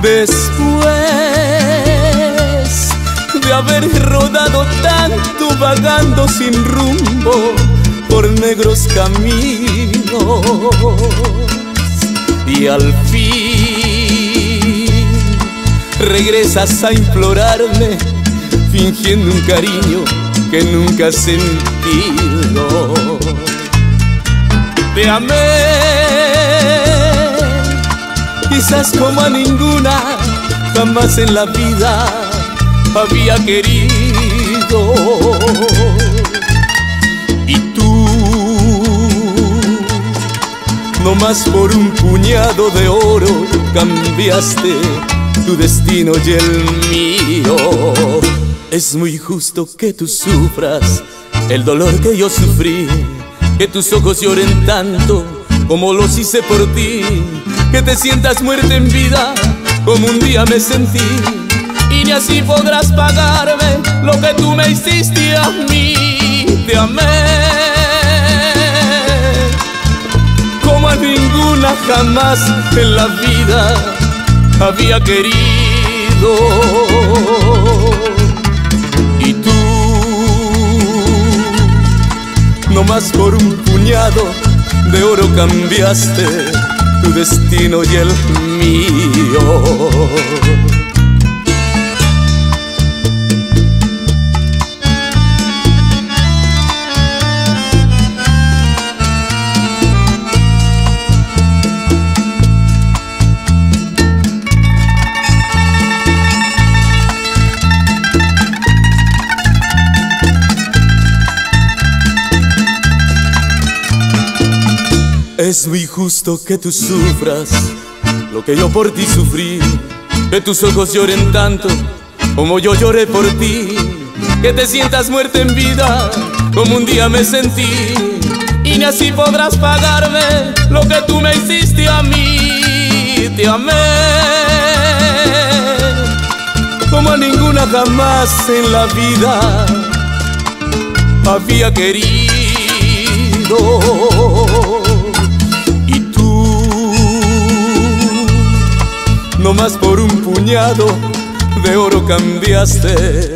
Después de haber rodado tanto vagando sin rumbo por negros caminos, y al fin regresas a implorarme fingiendo un cariño que nunca has sentido. Te amé, quizás como a ninguna jamás en la vida había querido. Y tú, no más por un puñado de oro, cambiaste tu destino y el mío. Es muy justo que tú sufras el dolor que yo sufrí, que tus ojos lloren tanto como los hice por ti, que te sientas muerta en vida como un día me sentí, y ni así podrás pagarme lo que tú me hiciste a mí. Te amé como a ninguna jamás en la vida había querido. Y tú, no más por un puñado de oro cambiaste tu destino y el mío. Es muy justo que tú sufras lo que yo por ti sufrí, que tus ojos lloren tanto como yo lloré por ti, que te sientas muerta en vida como un día me sentí, y ni así podrás pagarme lo que tú me hiciste a mí. Te amé como a ninguna jamás en la vida había querido. No más por un puñado de oro cambiaste